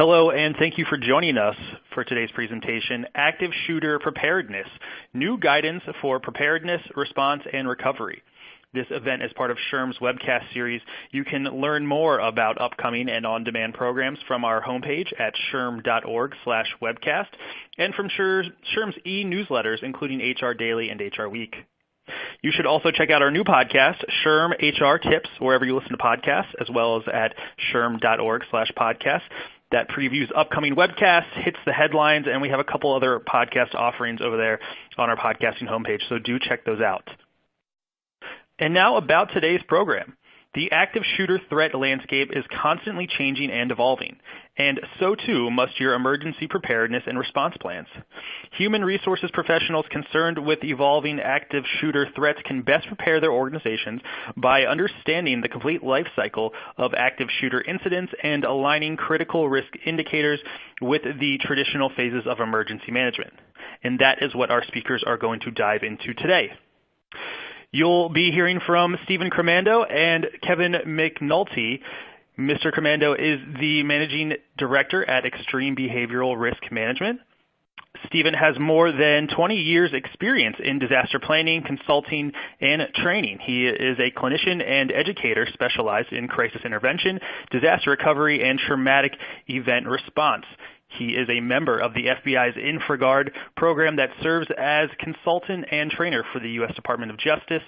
Hello, and thank you for joining us for today's presentation, Active Shooter Preparedness, New Guidance for Preparedness, Response, and Recovery. This event is part of SHRM's webcast series. You can learn more about upcoming and on-demand programs from our homepage at shrm.org/webcast and from SHRM's e-newsletters, including HR Daily and HR Week. You should also check out our new podcast, SHRM HR Tips, wherever you listen to podcasts, as well as at shrm.org/podcast. That previews upcoming webcasts, hits the headlines, and we have a couple other podcast offerings over there on our podcasting homepage, so do check those out. And now about today's program. The active shooter threat landscape is constantly changing and evolving, and so too must your emergency preparedness and response plans. Human resources professionals concerned with evolving active shooter threats can best prepare their organizations by understanding the complete life cycle of active shooter incidents and aligning critical risk indicators with the traditional phases of emergency management. And that is what our speakers are going to dive into today. You'll be hearing from Crimando and Kevin McNulty. Mr. Crimando is the Managing Director at Extreme Behavioral Risk Management. Stephen has more than 20 years experience in disaster planning, consulting, and training. He is a clinician and educator specialized in crisis intervention, disaster recovery, and traumatic event response. He is a member of the FBI's InfraGard program that serves as consultant and trainer for the U.S. Department of Justice,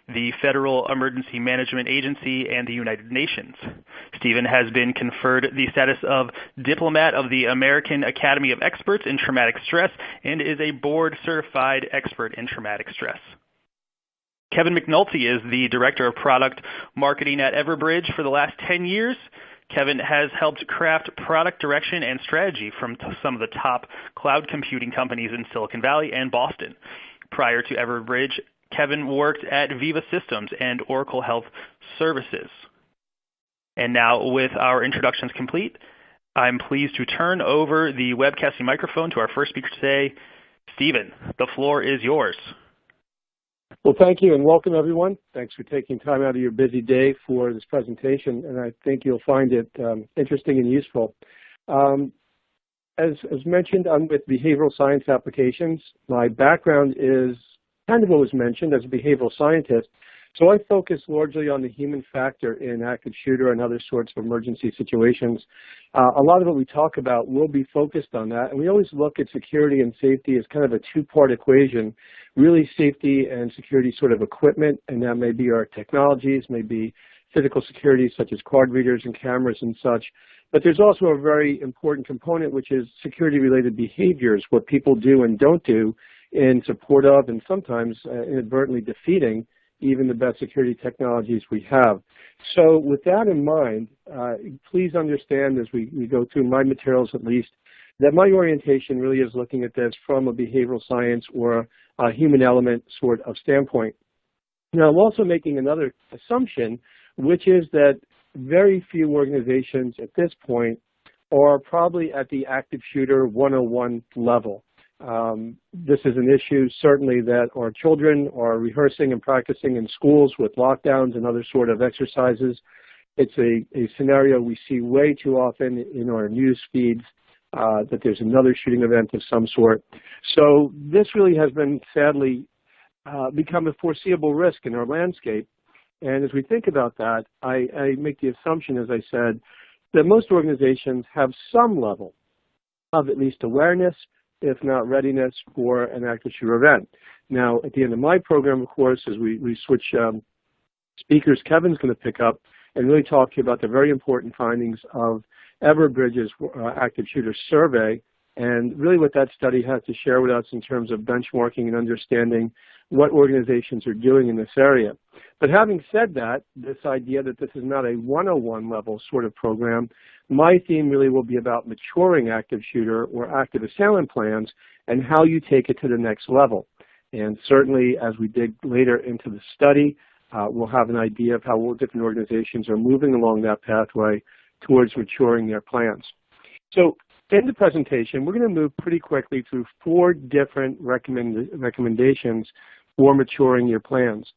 the Federal Emergency Management Agency, and the United Nations. Stephen has been conferred the status of Diplomat of the American Academy of Experts in Traumatic Stress and is a board-certified expert in traumatic stress. Kevin McNulty is the Director of Product Marketing at Everbridge for the last 10 years. Kevin has helped craft product direction and strategy from some of the top cloud computing companies in Silicon Valley and Boston. Prior to Everbridge, Kevin worked at Viva Systems and Oracle Health Services. And now, with our introductions complete, I'm pleased to turn over the webcasting microphone to our first speaker today. Stephen, the floor is yours. Well, thank you and welcome, everyone. Thanks for taking time out of your busy day for this presentation, and I think you'll find it interesting and useful. As mentioned, I'm with behavioral science applications. My background is kind of what was mentioned as a behavioral scientist, so I focus largely on the human factor in active shooter and other sorts of emergency situations. A lot of what we talk about will be focused on that, and we always look at security and safety as kind of a two-part equation. Really, safety and security sort of equipment, and that may be our technologies, may be physical security such as card readers and cameras and such. But there's also a very important component, which is security-related behaviors, what people do and don't do in support of and sometimes inadvertently defeating even the best security technologies we have. So with that in mind, please understand as we go through my materials at least, that my orientation really is looking at this from a behavioral science or a human element sort of standpoint. Now, I'm also making another assumption, which is that very few organizations at this point are probably at the active shooter 101 level. This is an issue certainly that our children are rehearsing and practicing in schools with lockdowns and other sort of exercises. It's a scenario we see way too often in our news feeds, that there's another shooting event of some sort. So this really has been sadly become a foreseeable risk in our landscape. And as we think about that, I make the assumption, as I said, that most organizations have some level of at least awareness, if not readiness, for an active shooter event. Now, at the end of my program, of course, as we switch speakers, Kevin's going to pick up and really talk to you about the very important findings of Everbridge's active shooter survey and really what that study has to share with us in terms of benchmarking and understanding what organizations are doing in this area. But having said that, this idea that this is not a 101 level sort of program, my theme really will be about maturing active shooter or active assailant plans and how you take it to the next level. And certainly as we dig later into the study, we'll have an idea of how all different organizations are moving along that pathway towards maturing their plans. So in the presentation, we're going to move pretty quickly through 4 different recommendations for maturing your plans.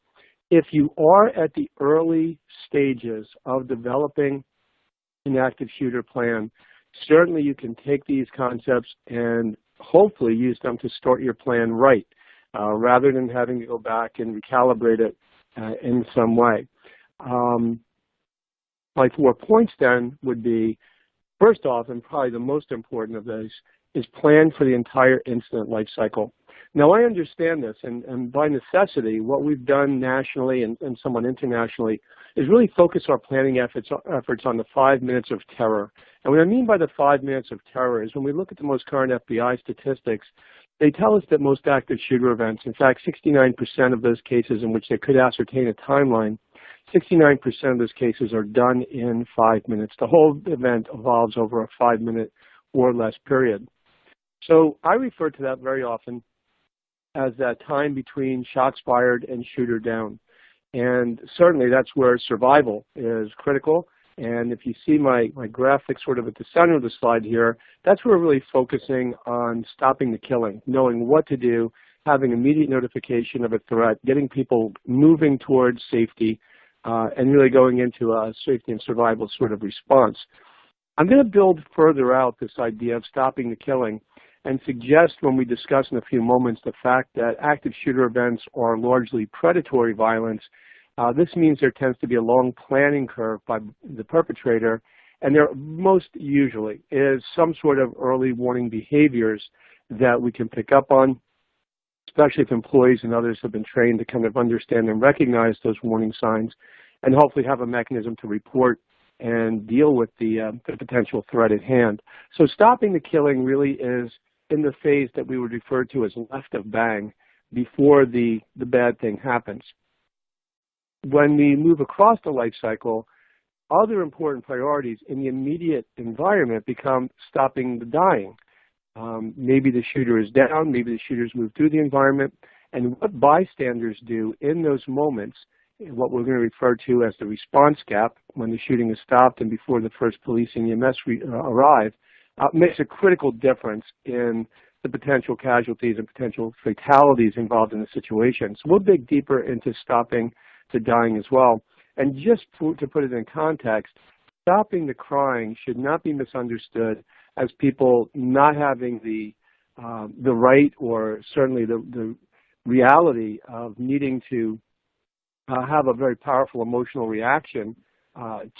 If you are at the early stages of developing an active shooter plan, certainly you can take these concepts and hopefully use them to start your plan right, rather than having to go back and recalibrate it in some way. My 4 points then would be, first off, and probably the most important of those, is plan for the entire incident life cycle. Now, I understand this, and by necessity, what we've done nationally and somewhat internationally is really focus our planning efforts on the 5 minutes of terror. And what I mean by the 5 minutes of terror is when we look at the most current FBI statistics, they tell us that most active shooter events, in fact, 69% of those cases in which they could ascertain a timeline, 69% of those cases are done in 5 minutes. The whole event evolves over a 5-minute or less period. So I refer to that very often as that time between shots fired and shooter down. And certainly that's where survival is critical. And if you see my graphic sort of at the center of the slide here, that's where we're really focusing on stopping the killing, knowing what to do, having immediate notification of a threat, getting people moving towards safety, and really going into a safety and survival sort of response. I'm going to build further out this idea of stopping the killing and suggest when we discuss in a few moments the fact that active shooter events are largely predatory violence. This means there tends to be a long planning curve by the perpetrator, and there most usually is some sort of early warning behaviors that we can pick up on, especially if employees and others have been trained to kind of understand and recognize those warning signs, and hopefully have a mechanism to report and deal with the potential threat at hand. So stopping the killing really is in the phase that we would refer to as left of bang, before the bad thing happens. When we move across the life cycle, other important priorities in the immediate environment become stopping the dying. Maybe the shooter is down, maybe the shooter's moved through the environment, and what bystanders do in those moments, what we're going to refer to as the response gap, when the shooting is stopped and before the first police and EMS arrive, makes a critical difference in the potential casualties and potential fatalities involved in the situation. So we'll dig deeper into stopping the dying as well. And just to put it in context, stopping the crying should not be misunderstood as people not having the right, or certainly the reality of needing to have a very powerful emotional reaction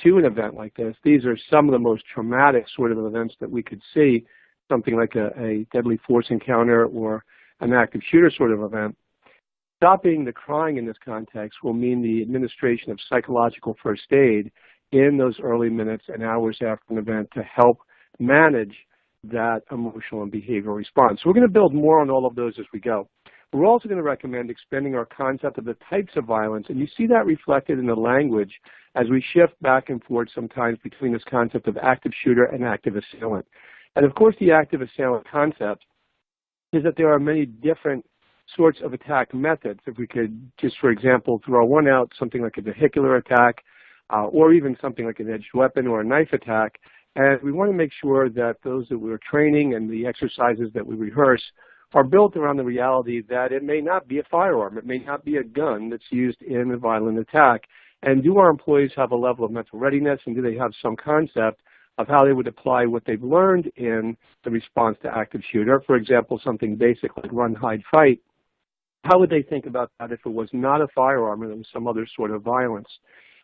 to an event like this. These are some of the most traumatic sort of events that we could see, something like a deadly force encounter or an active shooter sort of event. Stopping the crying in this context will mean the administration of psychological first aid in those early minutes and hours after an event to help manage that emotional and behavioral response. So we're going to build more on all of those as we go. We're also going to recommend expanding our concept of the types of violence, and you see that reflected in the language as we shift back and forth sometimes between this concept of active shooter and active assailant. And of course, the active assailant concept is that there are many different sorts of attack methods. If we could just, for example, throw one out, something like a vehicular attack, or even something like an edged weapon or a knife attack. And we want to make sure that those that we're training and the exercises that we rehearse are built around the reality that it may not be a firearm, it may not be a gun that's used in a violent attack. And do our employees have a level of mental readiness, and do they have some concept of how they would apply what they've learned in the response to active shooter? For example, something basic like run, hide, fight. How would they think about that if it was not a firearm and it was some other sort of violence?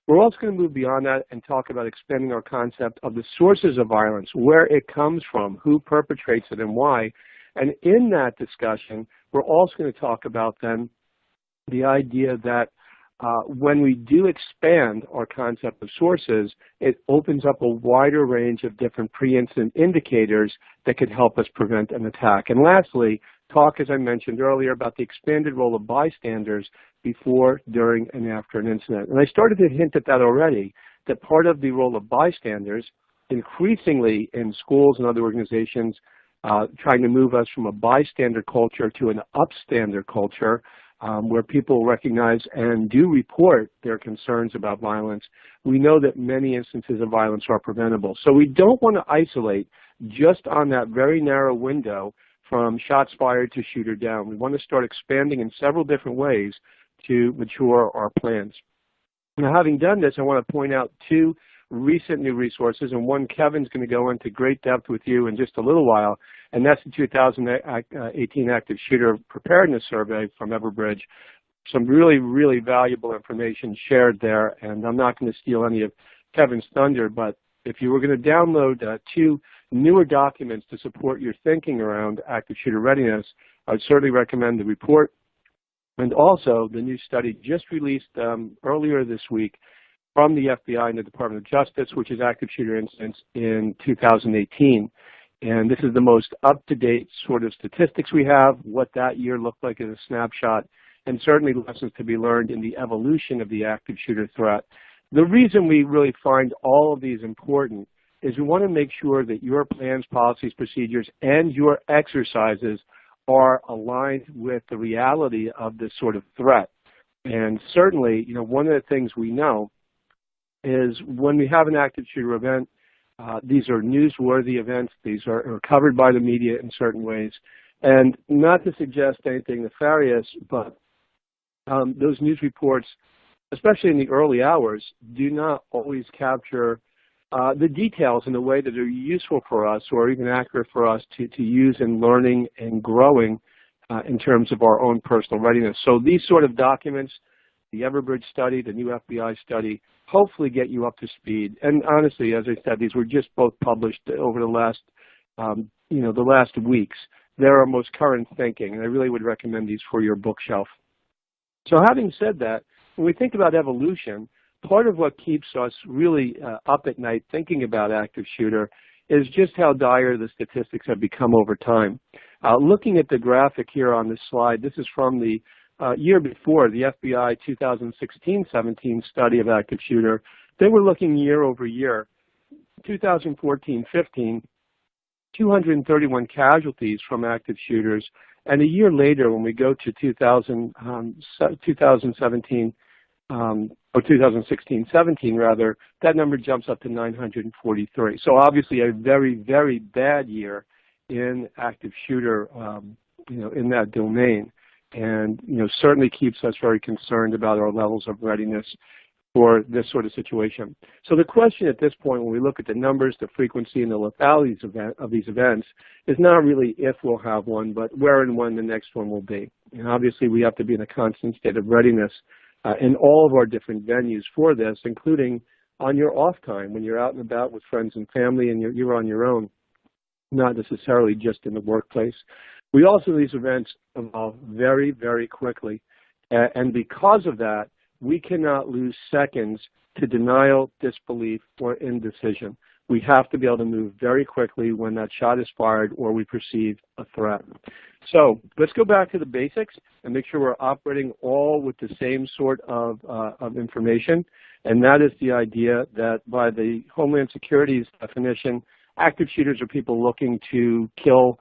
We're also going to move beyond that and talk about expanding our concept of the sources of violence, where it comes from, who perpetrates it, and why. And in that discussion, we're also going to talk about then the idea that when we do expand our concept of sources, it opens up a wider range of different pre-incident indicators that could help us prevent an attack. And lastly, talk, as I mentioned earlier, about the expanded role of bystanders before, during, and after an incident. And I started to hint at that already, that part of the role of bystanders, increasingly in schools and other organizations, trying to move us from a bystander culture to an upstander culture, where people recognize and do report their concerns about violence. We know that many instances of violence are preventable. So we don't want to isolate just on that very narrow window from shots fired to shooter down. We want to start expanding in several different ways to mature our plans. Now, having done this, I want to point out two recent new resources, and one Kevin's going to go into great depth with you in just a little while, and that's the 2018 Active Shooter Preparedness Survey from Everbridge. Some really, really valuable information shared there, and I'm not going to steal any of Kevin's thunder, but if you were going to download 2 newer documents to support your thinking around active shooter readiness, I would certainly recommend the report and also the new study just released earlier this week from the FBI and the Department of Justice, which is active shooter incidents in 2018. And this is the most up-to-date sort of statistics we have, what that year looked like as a snapshot, and certainly lessons to be learned in the evolution of the active shooter threat. The reason we really find all of these important is we want to make sure that your plans, policies, procedures, and your exercises are aligned with the reality of this sort of threat. And certainly, one of the things we know is when we have an active shooter event, these are newsworthy events. These are covered by the media in certain ways. And not to suggest anything nefarious, but those news reports, especially in the early hours, do not always capture the details in a way that are useful for us or even accurate for us to use in learning and growing in terms of our own personal readiness. So these sort of documents, the Everbridge study, the new FBI study, hopefully get you up to speed. And honestly, as I said, these were just both published over the last, the last weeks. They're our most current thinking, and I really would recommend these for your bookshelf. So having said that, when we think about evolution, part of what keeps us really up at night thinking about active shooter is just how dire the statistics have become over time. Looking at the graphic here on this slide, this is from the year before, the FBI 2016-17 study of active shooter. They were looking year over year. 2014-15, 231 casualties from active shooters. And a year later, when we go to 2017, or 2016-17 rather, that number jumps up to 943. So obviously a very, very bad year in active shooter, in that domain. And, certainly keeps us very concerned about our levels of readiness for this sort of situation. So the question at this point, when we look at the numbers, the frequency, and the lethality of these events, is not really if we'll have one, but where and when the next one will be. And obviously we have to be in a constant state of readiness in all of our different venues for this, including on your off time, when you're out and about with friends and family and you're on your own, not necessarily just in the workplace. We also, these events evolve very, very quickly. And because of that, we cannot lose seconds to denial, disbelief, or indecision. We have to be able to move very quickly when that shot is fired or we perceive a threat. So let's go back to the basics and make sure we're operating all with the same sort of information. And that is the idea that by the Homeland Security's definition, active shooters are people looking to kill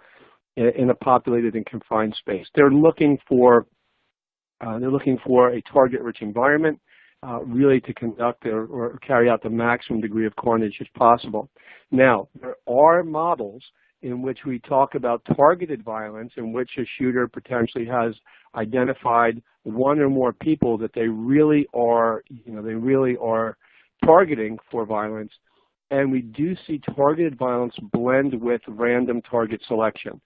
in a populated and confined space. They're looking for a target-rich environment, really to conduct or carry out the maximum degree of carnage as possible. Now, there are models in which we talk about targeted violence, in which a shooter potentially has identified one or more people that they really are targeting for violence. And we do see targeted violence blend with random target selection.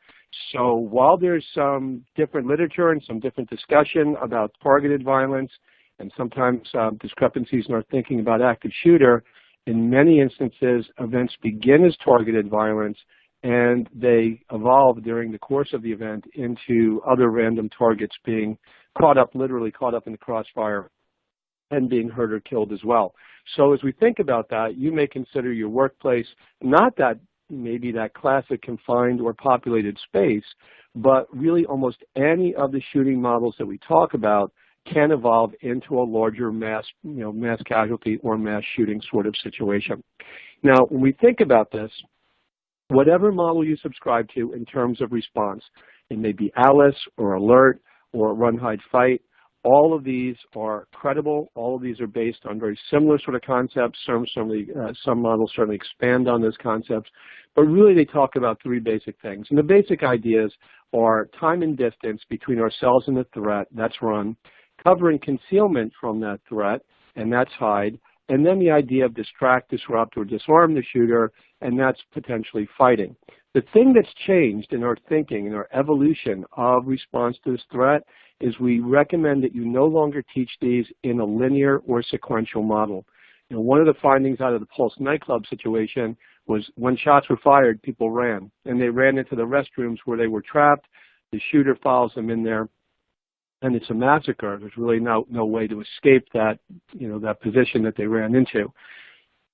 So while there's some different literature and some different discussion about targeted violence, and sometimes discrepancies in our thinking about active shooter, in many instances, events begin as targeted violence, and they evolve during the course of the event into other random targets being literally caught up in the crossfire and being hurt or killed as well. So as we think about that, you may consider your workplace not that maybe that classic confined or populated space, but really almost any of the shooting models that we talk about can evolve into a larger mass casualty or mass shooting sort of situation. Now, when we think about this, whatever model you subscribe to in terms of response, it may be ALICE or ALERT or run, hide, fight, all of these are credible. All of these are based on very similar sort of concepts. Some models certainly expand on those concepts. But really they talk about three basic things. And the basic ideas are time and distance between ourselves and the threat, that's run, cover and concealment from that threat, and that's hide, and then the idea of distract, disrupt, or disarm the shooter, and that's potentially fighting. The thing that's changed in our thinking, in our evolution of response to this threat, is we recommend that you no longer teach these in a linear or sequential model. You know, one of the findings out of the Pulse nightclub situation was when shots were fired, people ran, and they ran into the restrooms where they were trapped. The shooter follows them in there, and it's a massacre. There's really no way to escape that, that position that they ran into.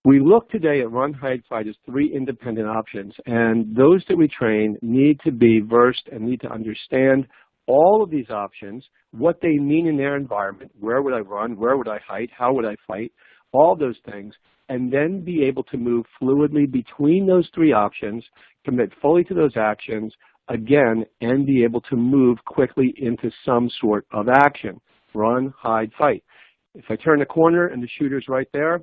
We look today at run, hide, fight as 3 independent options, and those that we train need to be versed and need to understand all of these options, what they mean in their environment, where would I run, where would I hide, how would I fight, all those things, and then be able to move fluidly between those 3 options, commit fully to those actions, again, and be able to move quickly into some sort of action. Run, hide, fight. If I turn the corner and the shooter's right there,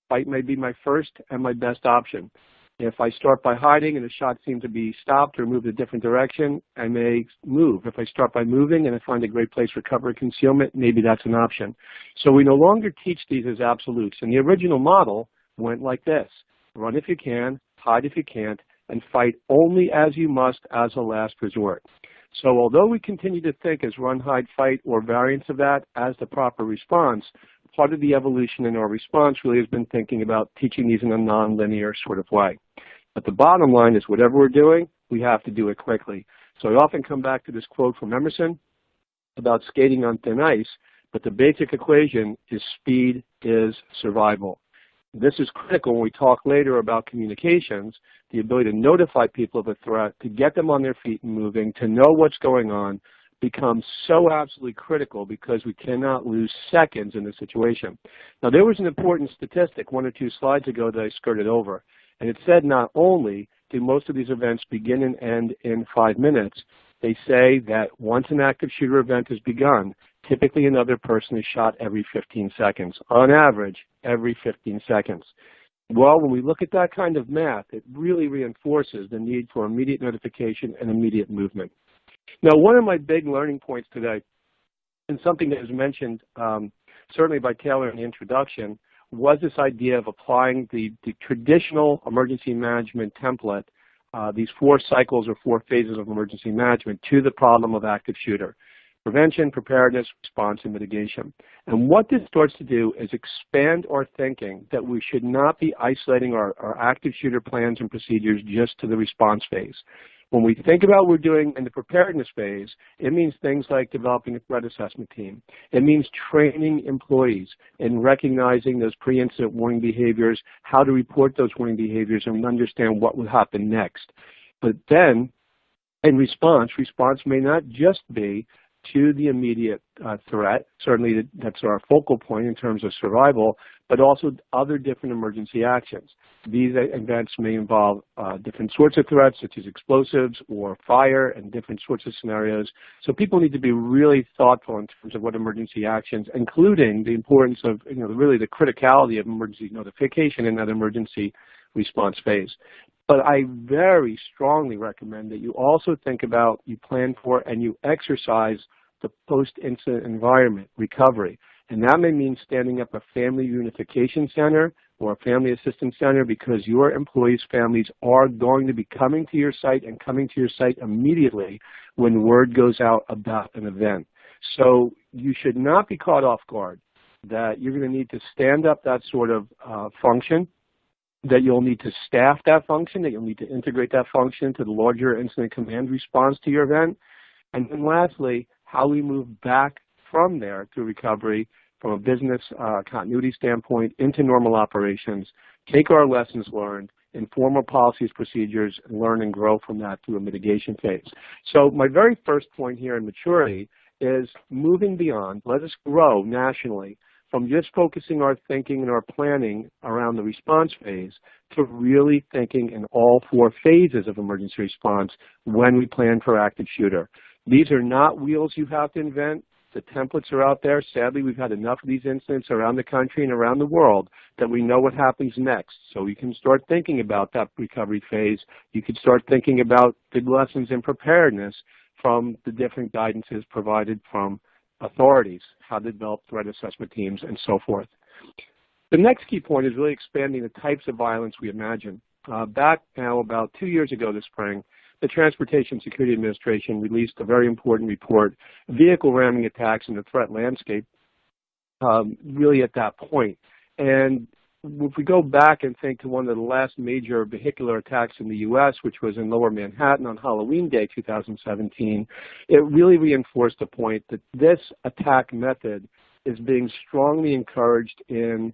fight may be my first and my best option. If I start by hiding and the shot seems to be stopped or moved a different direction, I may move. If I start by moving and I find a great place for cover and concealment, maybe that's an option. So we no longer teach these as absolutes. And the original model went like this: run if you can, hide if you can't, and fight only as you must as a last resort. So although we continue to think as run, hide, fight, or variants of that as the proper response, part of the evolution in our response really has been thinking about teaching these in a non-linear sort of way. But the bottom line is whatever we're doing, we have to do it quickly. So I often come back to this quote from Emerson about skating on thin ice, but the basic equation is speed is survival. This is critical when we talk later about communications, the ability to notify people of a threat, to get them on their feet and moving, to know what's going on, becomes so absolutely critical because we cannot lose seconds in this situation. Now, there was an important statistic 1 or 2 slides ago that I skirted over, and it said not only do most of these events begin and end in 5 minutes, they say that once an active shooter event has begun, typically another person is shot every 15 seconds, on average, every 15 seconds. Well, when we look at that kind of math, it really reinforces the need for immediate notification and immediate movement. Now, one of my big learning points today, and something that was mentioned certainly by Taylor in the introduction, was this idea of applying the traditional emergency management template, these 4 cycles or 4 phases of emergency management, to the problem of active shooter: prevention, preparedness, response, and mitigation. And what this starts to do is expand our thinking that we should not be isolating our active shooter plans and procedures just to the response phase. When we think about what we're doing in the preparedness phase, it means things like developing a threat assessment team. It means training employees in recognizing those pre-incident warning behaviors, how to report those warning behaviors, and understand what will happen next. But then, in response may not just be to the immediate threat. Certainly that's our focal point in terms of survival, but also other different emergency actions. These events may involve different sorts of threats, such as explosives or fire, and different sorts of scenarios. So people need to be really thoughtful in terms of what emergency actions, including the importance of, really the criticality of emergency notification in that emergency response phase. But I very strongly recommend that you also think about, you plan for, and you exercise the post-incident environment recovery. And that may mean standing up a family unification center or a family assistance center, because your employees' families are going to be coming to your site and coming to your site immediately when word goes out about an event. So you should not be caught off guard that you're going to need to stand up that sort of function, that you'll need to staff that function, that you'll need to integrate that function to the larger incident command response to your event. And then lastly, how we move back from there to recovery from a business continuity standpoint into normal operations, take our lessons learned, inform our policies, procedures, and learn and grow from that through a mitigation phase. So my very first point here in maturity is moving beyond. Let us grow nationally from just focusing our thinking and our planning around the response phase to really thinking in all 4 phases of emergency response when we plan for active shooter. These are not wheels you have to invent. The templates are out there. Sadly, we've had enough of these incidents around the country and around the world that we know what happens next. So we can start thinking about that recovery phase. You can start thinking about the lessons in preparedness from the different guidances provided from authorities, how to develop threat assessment teams, and so forth. The next key point is really expanding the types of violence we imagine. Back now about 2 years ago this spring, the Transportation Security Administration released a very important report, Vehicle Ramming Attacks in the Threat Landscape, really at that point. And if we go back and think to one of the last major vehicular attacks in the U.S., which was in Lower Manhattan on Halloween Day 2017, it really reinforced the point that this attack method is being strongly encouraged in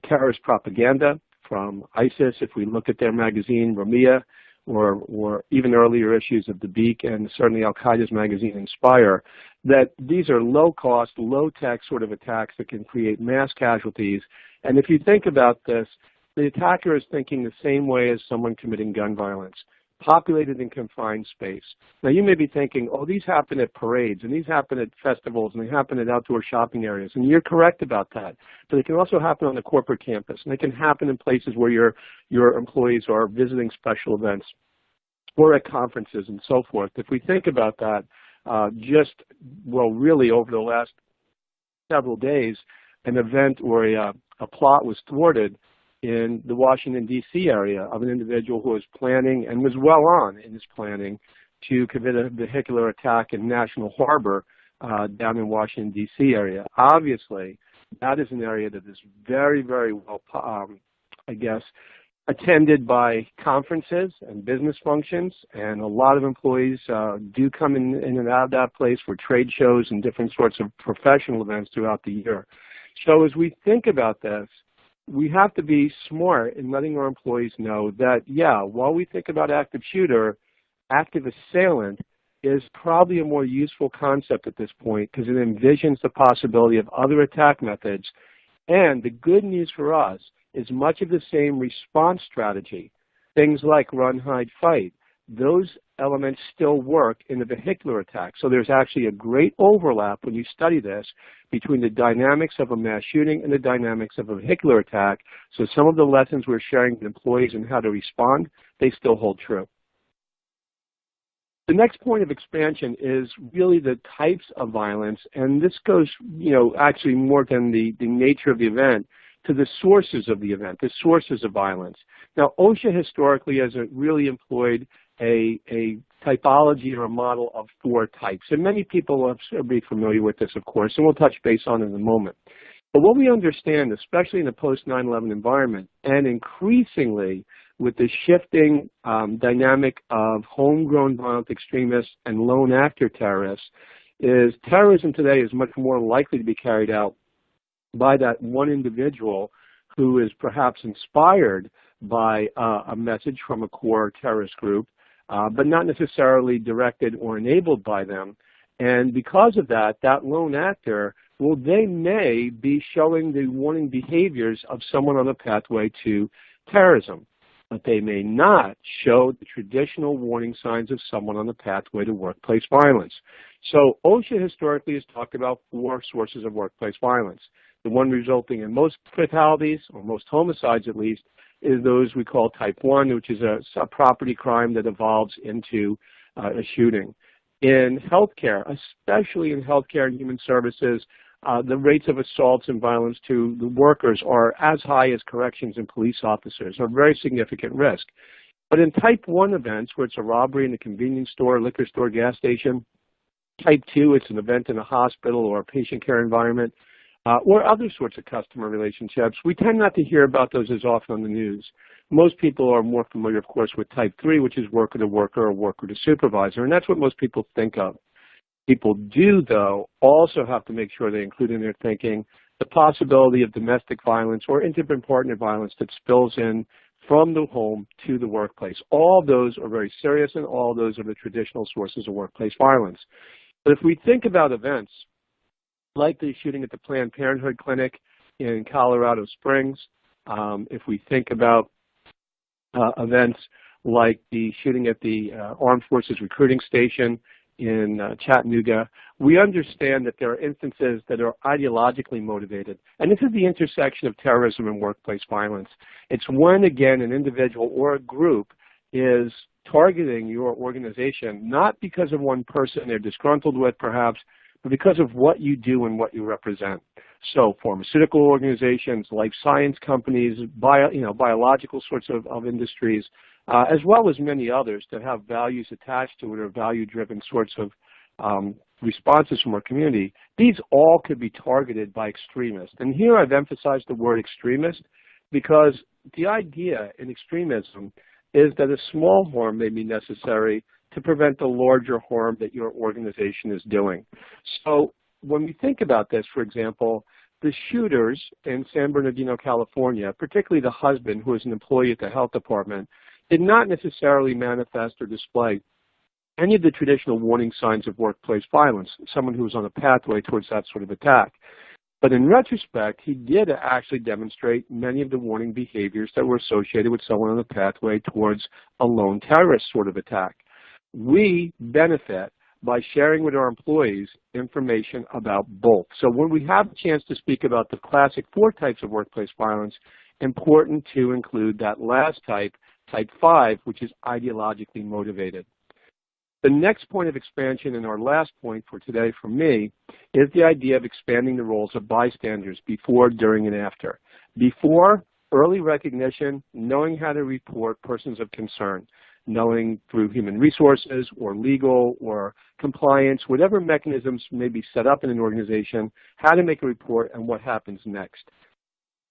terrorist propaganda from ISIS. If we look at their magazine, Ramia, or even earlier issues of The Beak, and certainly Al-Qaeda's magazine, Inspire, that these are low-cost, low-tech sort of attacks that can create mass casualties. And if you think about this, the attacker is thinking the same way as someone committing gun violence, populated and confined space. Now you may be thinking, oh, these happen at parades, and these happen at festivals, and they happen at outdoor shopping areas, and you're correct about that. But they can also happen on the corporate campus, and they can happen in places where your employees are visiting special events, or at conferences and so forth. If we think about that, really over the last several days, an event or a plot was thwarted in the Washington, D.C. area of an individual who was planning and was well on in his planning to commit a vehicular attack in National Harbor down in Washington, D.C. area. Obviously, that is an area that is very, very well, attended by conferences and business functions, and a lot of employees do come in and out of that place for trade shows and different sorts of professional events throughout the year. So as we think about this, we have to be smart in letting our employees know that, yeah, while we think about active shooter, active assailant is probably a more useful concept at this point because it envisions the possibility of other attack methods. And the good news for us is much of the same response strategy, things like run, hide, fight, those elements still work in the vehicular attack. So there's actually a great overlap when you study this between the dynamics of a mass shooting and the dynamics of a vehicular attack. So some of the lessons we're sharing with employees and how to respond, they still hold true. The next point of expansion is really the types of violence, and this goes, actually more than the nature of the event, to the sources of the event, the sources of violence. Now, OSHA historically has really employed a typology or a model of 4 types. And many people will be familiar with this, of course, and we'll touch base on it in a moment. But what we understand, especially in the post-9/11 environment, and increasingly with the shifting dynamic of homegrown violent extremists and lone actor terrorists, is terrorism today is much more likely to be carried out by that one individual who is perhaps inspired by a message from a core terrorist group, but not necessarily directed or enabled by them. And because of that, that lone actor, well, they may be showing the warning behaviors of someone on the pathway to terrorism, but they may not show the traditional warning signs of someone on the pathway to workplace violence. So OSHA historically has talked about 4 sources of workplace violence. The one resulting in most fatalities, or most homicides at least, is those we call type 1, which is a property crime that evolves into a shooting. In healthcare, especially in healthcare and human services, the rates of assaults and violence to the workers are as high as corrections and police officers, a very significant risk. But in type 1 events, where it's a robbery in a convenience store, liquor store, gas station, type 2, it's an event in a hospital or a patient care environment, or other sorts of customer relationships, we tend not to hear about those as often on the news. Most people are more familiar, of course, with type 3, which is worker to worker or worker to supervisor, and that's what most people think of. People do, though, also have to make sure they include in their thinking the possibility of domestic violence or intimate partner violence that spills in from the home to the workplace. All those are very serious, and all those are the traditional sources of workplace violence. But if we think about events like the shooting at the Planned Parenthood clinic in Colorado Springs, if we think about events like the shooting at the Armed Forces recruiting station in Chattanooga, we understand that there are instances that are ideologically motivated. And this is the intersection of terrorism and workplace violence. It's when, again, an individual or a group is targeting your organization, not because of one person they're disgruntled with, perhaps, but because of what you do and what you represent. So pharmaceutical organizations, life science companies, biological sorts of industries, as well as many others that have values attached to it or value-driven sorts of responses from our community, these all could be targeted by extremists. And here I've emphasized the word extremist because the idea in extremism is that a small harm may be necessary to prevent the larger harm that your organization is doing. So when we think about this, for example, the shooters in San Bernardino, California, particularly the husband who was an employee at the health department, did not necessarily manifest or display any of the traditional warning signs of workplace violence, someone who was on a pathway towards that sort of attack. But in retrospect, he did actually demonstrate many of the warning behaviors that were associated with someone on the pathway towards a lone terrorist sort of attack. We benefit by sharing with our employees information about both. So when we have a chance to speak about the classic 4 types of workplace violence, important to include that last type, type 5, which is ideologically motivated. The next point of expansion and our last point for today for me is the idea of expanding the roles of bystanders before, during, and after. Before, early recognition, knowing how to report persons of concern, knowing through human resources or legal or compliance, whatever mechanisms may be set up in an organization, how to make a report and what happens next.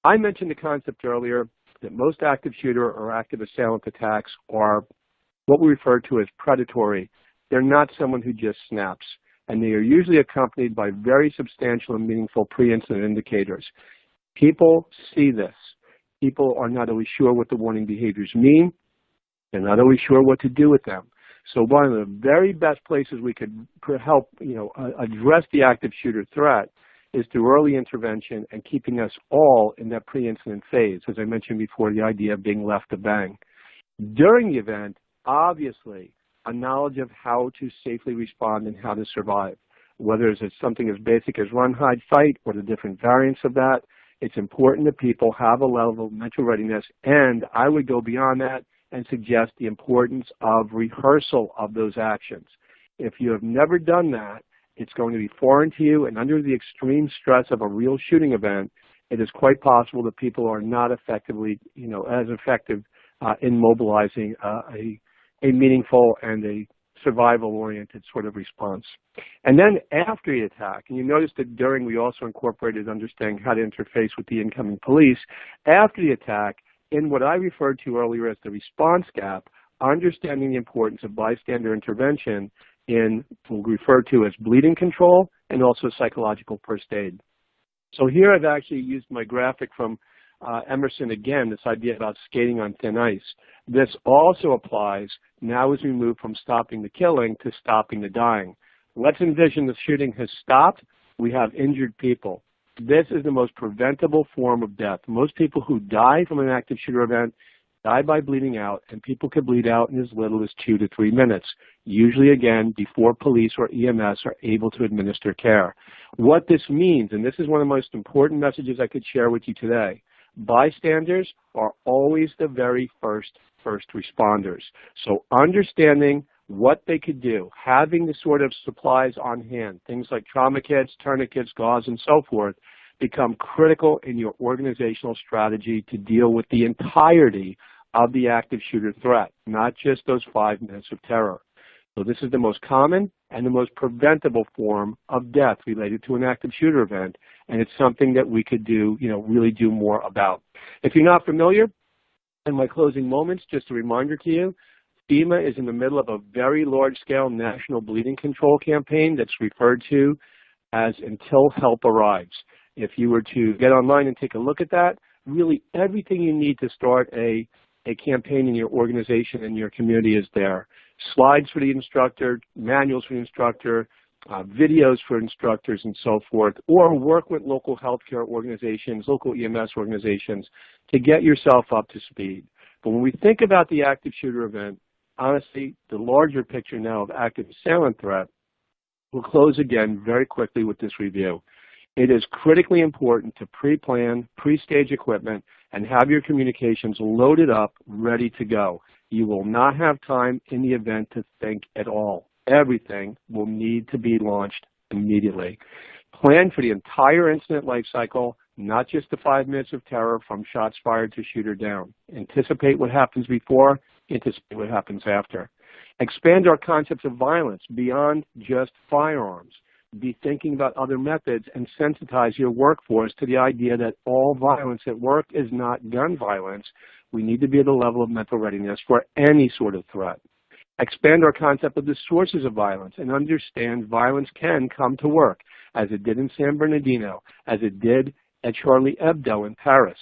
I mentioned the concept earlier that most active shooter or active assailant attacks are what we refer to as predatory. They're not someone who just snaps, and they are usually accompanied by very substantial and meaningful pre-incident indicators. People see this. People are not always sure what the warning behaviors mean. They're not always sure what to do with them. So one of the very best places we could help address the active shooter threat is through early intervention and keeping us all in that pre-incident phase. As I mentioned before, the idea of being left to bang. During the event, obviously, a knowledge of how to safely respond and how to survive. Whether it's something as basic as run, hide, fight, or the different variants of that, it's important that people have a level of mental readiness, and I would go beyond that and suggest the importance of rehearsal of those actions. If you have never done that, it's going to be foreign to you, and under the extreme stress of a real shooting event, it is quite possible that people are not effectively, as effective in mobilizing a meaningful and a survival-oriented sort of response. And then after the attack, and you notice that during we also incorporated understanding how to interface with the incoming police, after the attack, in what I referred to earlier as the response gap, understanding the importance of bystander intervention in what we refer to as bleeding control and also psychological first aid. So here I've actually used my graphic from Emerson again, this idea about skating on thin ice. This also applies now as we move from stopping the killing to stopping the dying. Let's envision the shooting has stopped. We have injured people. This is the most preventable form of death. Most people who die from an active shooter event die by bleeding out, and people can bleed out in as little as 2 to 3 minutes, usually, again, before police or EMS are able to administer care. What this means, and this is one of the most important messages I could share with you today, bystanders are always the very first responders. So understanding what they could do, having the sort of supplies on hand, things like trauma kits, tourniquets, gauze, and so forth, become critical in your organizational strategy to deal with the entirety of the active shooter threat, not just those 5 minutes of terror. So this is the most common and the most preventable form of death related to an active shooter event, and it's something that we could do, really do more about. If you're not familiar, in my closing moments, just a reminder to you, FEMA is in the middle of a very large-scale national bleeding control campaign that's referred to as Until Help Arrives. If you were to get online and take a look at that, really everything you need to start a campaign in your organization and your community is there. Slides for the instructor, manuals for the instructor, videos for instructors and so forth, or work with local healthcare organizations, local EMS organizations to get yourself up to speed. But when we think about the active shooter event, honestly, the larger picture now of active assailant threat, we'll close again very quickly with this review. It is critically important to pre-plan, pre-stage equipment, and have your communications loaded up, ready to go. You will not have time in the event to think at all. Everything will need to be launched immediately. Plan for the entire incident life cycle, not just the 5 minutes of terror from shots fired to shooter down. Anticipate what happens before, anticipate what happens after. Expand our concepts of violence beyond just firearms. Be thinking about other methods and sensitize your workforce to the idea that all violence at work is not gun violence. We need to be at a level of mental readiness for any sort of threat. Expand our concept of the sources of violence and understand violence can come to work, as it did in San Bernardino, as it did at Charlie Hebdo in Paris.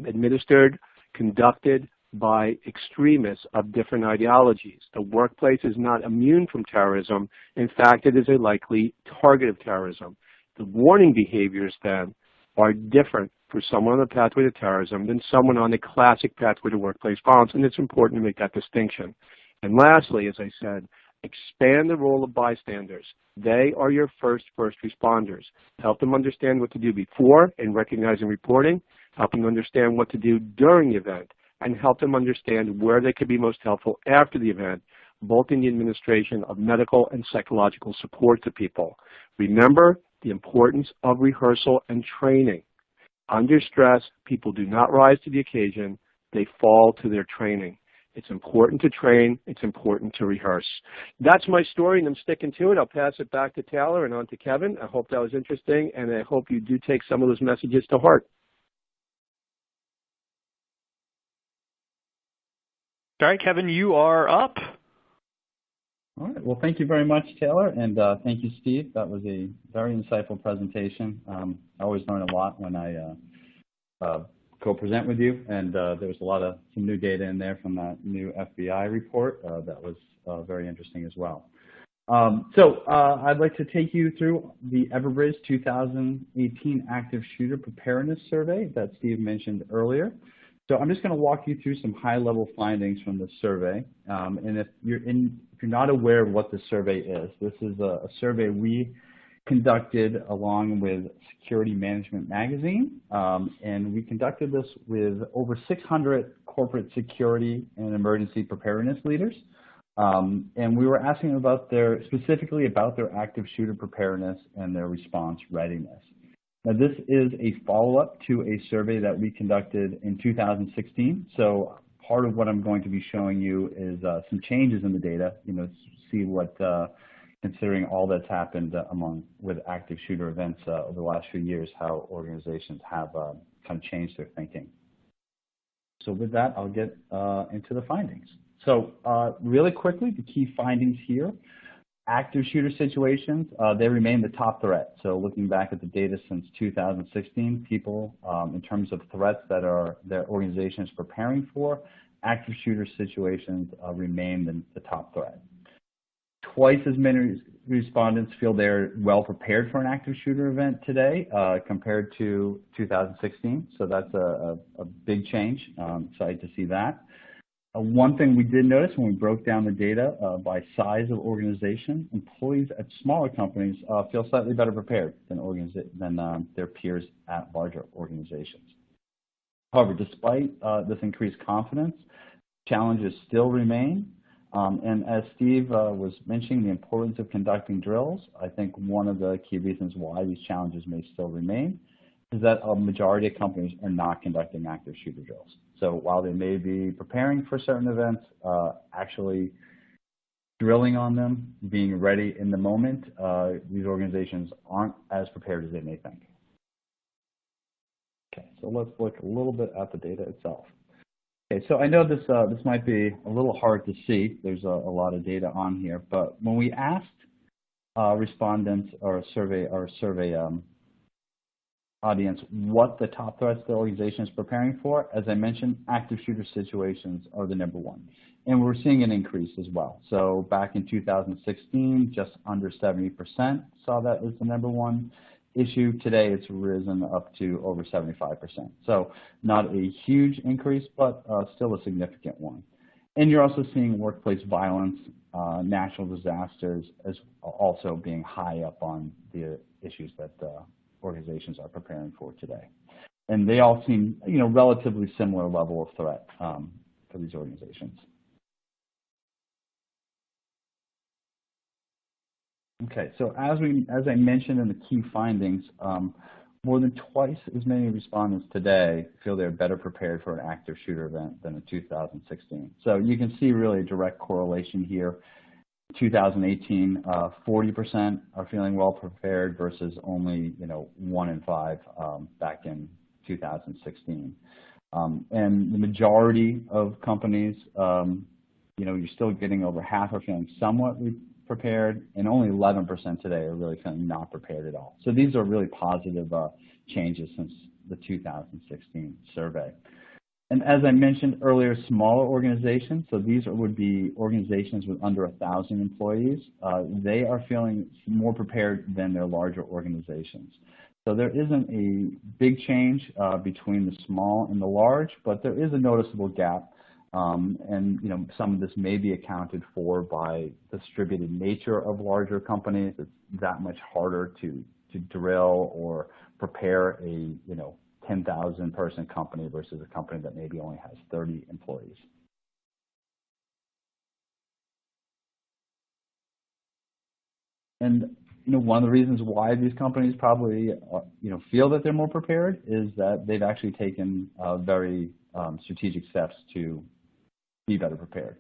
Administered, conducted by extremists of different ideologies. The workplace is not immune from terrorism. In fact, it is a likely target of terrorism. The warning behaviors then are different for someone on the pathway to terrorism than someone on the classic pathway to workplace violence, and it's important to make that distinction. And lastly, as I said, expand the role of bystanders. They are your first responders. Help them understand what to do before in recognizing and reporting, help them understand what to do during the event, and help them understand where they could be most helpful after the event, both in the administration of medical and psychological support to people. Remember the importance of rehearsal and training. Under stress, people do not rise to the occasion, they fall to their training. It's important to train, it's important to rehearse. That's my story, and I'm sticking to it. I'll pass it back to Taylor and on to Kevin. I hope that was interesting, and I hope you do take some of those messages to heart. All right, Kevin, you are up. All right. Well, thank you very much, Taylor, and thank you, Steve. That was a very insightful presentation. I always learn a lot when I co-present with you, and there was some new data in there from that new FBI report that was very interesting as well. I'd like to take you through the Everbridge 2018 Active Shooter Preparedness Survey that Steve mentioned earlier. So I'm just going to walk you through some high-level findings from the survey. And if you're not aware of what the survey is, this is a survey we conducted along with Security Management Magazine. And we conducted this with over 600 corporate security and emergency preparedness leaders. And we were asking about specifically about their active shooter preparedness and their response readiness. Now, this is a follow-up to a survey that we conducted in 2016. So part of what I'm going to be showing you is some changes in the data, see what, considering all that's happened with active shooter events over the last few years, how organizations have kind of changed their thinking. So with that, I'll get into the findings. So really quickly, the key findings here. Active shooter situations, they remain the top threat. So looking back at the data since 2016, people, in terms of threats that their organization is preparing for, active shooter situations remain the top threat. Twice as many respondents feel they're well prepared for an active shooter event today compared to 2016. So that's a big change. Excited to see that. One thing we did notice when we broke down the data by size of organization, employees at smaller companies feel slightly better prepared than their peers at larger organizations. However, despite this increased confidence, challenges still remain. And as Steve was mentioning the importance of conducting drills, I think one of the key reasons why these challenges may still remain is that a majority of companies are not conducting active shooter drills. So while they may be preparing for certain events, actually drilling on them, being ready in the moment, these organizations aren't as prepared as they may think. Okay, so let's look a little bit at the data itself. Okay, so I know this might be a little hard to see. There's a lot of data on here, but when we asked respondents or survey audience what the top threats the organization is preparing for, as I mentioned, active shooter situations are the #1. And we're seeing an increase as well. So back in 2016, just under 70% saw that as the #1 issue. Today, it's risen up to over 75%. So not a huge increase, but still a significant one. And you're also seeing workplace violence, natural disasters as also being high up on the issues that organizations are preparing for today. And they all seem, relatively similar level of threat for these organizations. Okay, so as I mentioned in the key findings, more than twice as many respondents today feel they're better prepared for an active shooter event than in 2016. So you can see really a direct correlation here. 2018, 40% are feeling well prepared versus only 1 in 5 back in 2016. And the majority of companies, you're still getting over half are feeling somewhat prepared, and only 11% today are really feeling not prepared at all. So these are really positive changes since the 2016 survey. And as I mentioned earlier, smaller organizations, so these would be organizations with under 1,000 employees, they are feeling more prepared than their larger organizations. So there isn't a big change between the small and the large, but there is a noticeable gap. And some of this may be accounted for by the distributed nature of larger companies. It's that much harder to drill or prepare a 10,000 person company versus a company that maybe only has 30 employees. And one of the reasons why these companies probably feel that they're more prepared is that they've actually taken very strategic steps to be better prepared.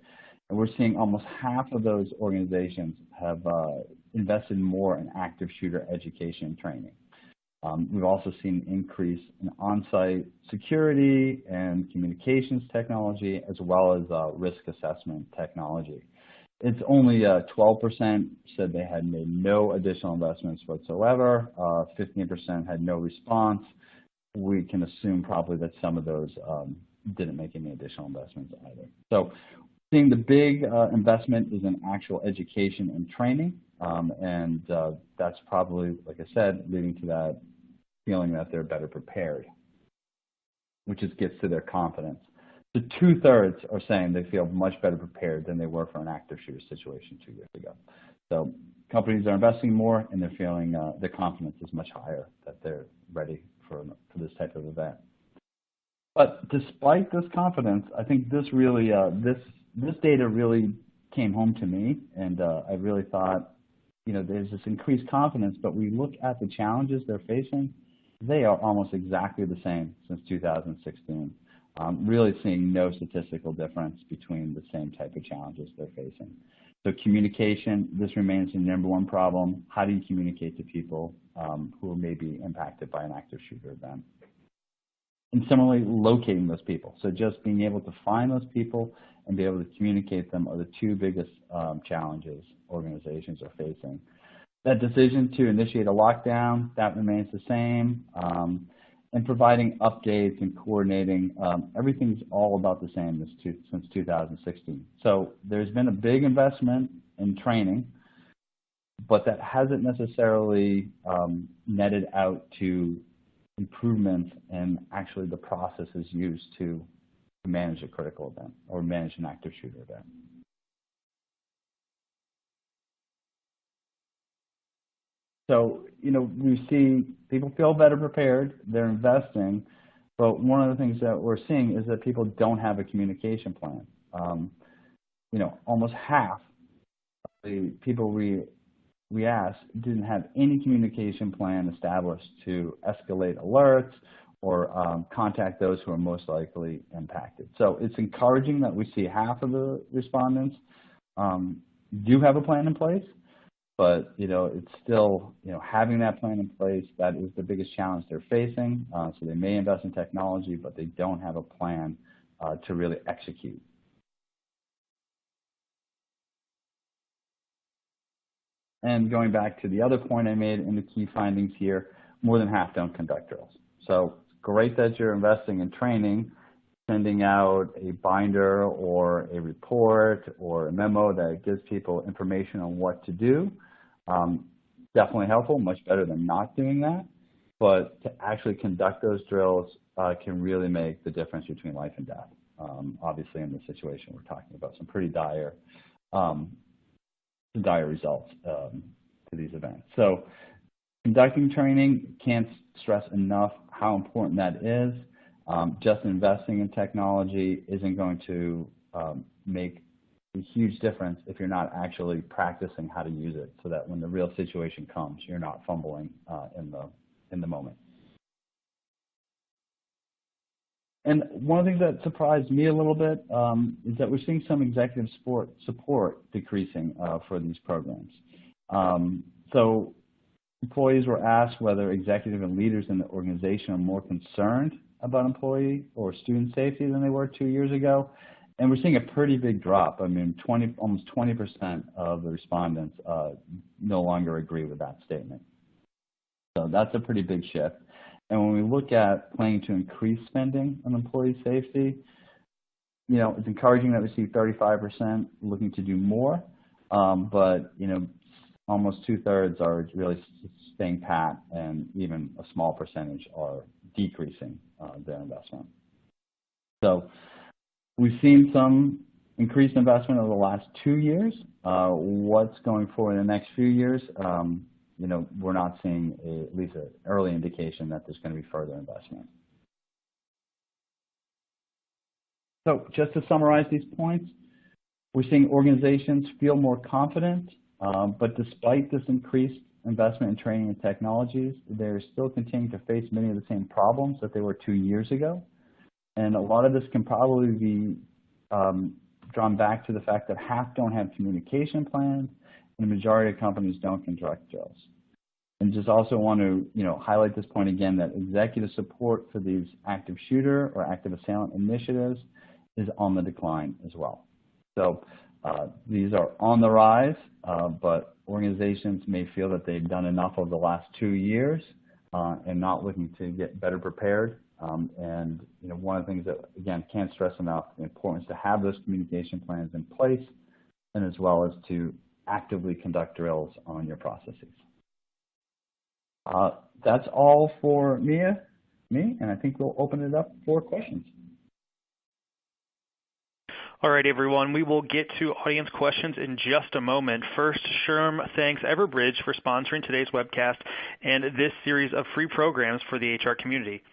And we're seeing almost half of those organizations have invested more in active shooter education and training. We've also seen an increase in on-site security and communications technology, as well as risk assessment technology. It's only 12% said they had made no additional investments whatsoever. 15% had no response. We can assume probably that some of those didn't make any additional investments either. So seeing the big investment is in actual education and training, and that's probably, like I said, leading to that feeling that they're better prepared, which just gets to their confidence. So 2/3 are saying they feel much better prepared than they were for an active shooter situation 2 years ago. So companies are investing more, and they're feeling their confidence is much higher that they're ready for this type of event. But despite this confidence, I think this really, this data really came home to me, and I really thought, there's this increased confidence, but we look at the challenges they're facing, they are almost exactly the same since 2016. Really seeing no statistical difference between the same type of challenges they're facing. So communication, this remains the #1 problem. How do you communicate to people who may be impacted by an active shooter event? And similarly, locating those people. So just being able to find those people and be able to communicate them are the 2 biggest challenges organizations are facing. That decision to initiate a lockdown, that remains the same. And providing updates and coordinating, everything's all about the same since 2016. So there's been a big investment in training, but that hasn't necessarily netted out to improvements in actually the processes used to manage a critical event or manage an active shooter event. So, we see people feel better prepared, they're investing, but one of the things that we're seeing is that people don't have a communication plan. Almost half of the people we asked didn't have any communication plan established to escalate alerts or contact those who are most likely impacted. So it's encouraging that we see half of the respondents do have a plan in place. But, it's still, having that plan in place, that is the biggest challenge they're facing. So they may invest in technology, but they don't have a plan to really execute. And going back to the other point I made in the key findings here, more than half don't conduct drills. So it's great that you're investing in training, sending out a binder or a report or a memo that gives people information on what to do. Definitely helpful, much better than not doing that. But to actually conduct those drills can really make the difference between life and death. Obviously, in this situation, we're talking about some pretty dire results to these events. So conducting training, can't stress enough how important that is. Just investing in technology isn't going to make a huge difference if you're not actually practicing how to use it, so that when the real situation comes, you're not fumbling in the moment. And one of the things that surprised me a little bit is that we're seeing some executive support decreasing for these programs. So employees were asked whether executive and leaders in the organization are more concerned about employee or student safety than they were 2 years ago. And we're seeing a pretty big drop. I mean, almost 20% of the respondents no longer agree with that statement. So that's a pretty big shift. And when we look at planning to increase spending on employee safety, you know, it's encouraging that we see 35% looking to do more, but, you know, almost 2/3 are really staying pat, and even a small percentage are decreasing their investment. So we've seen some increased investment over the last 2 years. What's going forward in the next few years? You know, we're not seeing at least an early indication that there's going to be further investment. So just to summarize these points, we're seeing organizations feel more confident, but despite this increased investment in training and technologies, they're still continuing to face many of the same problems that they were 2 years ago. And a lot of this can probably be drawn back to the fact that half don't have communication plans, and the majority of companies don't conduct drills. And just also want to, you know, highlight this point again, that executive support for these active shooter or active assailant initiatives is on the decline as well. So these are on the rise, but organizations may feel that they've done enough over the last 2 years and not looking to get better prepared. And you know, one of the things that, again, can't stress enough, the importance to have those communication plans in place, and as well as to actively conduct drills on your processes. That's all for me, and I think we'll open it up for questions. All right, everyone, we will get to audience questions in just a moment. First, SHRM thanks Everbridge for sponsoring today's webcast and this series of free programs for the HR community.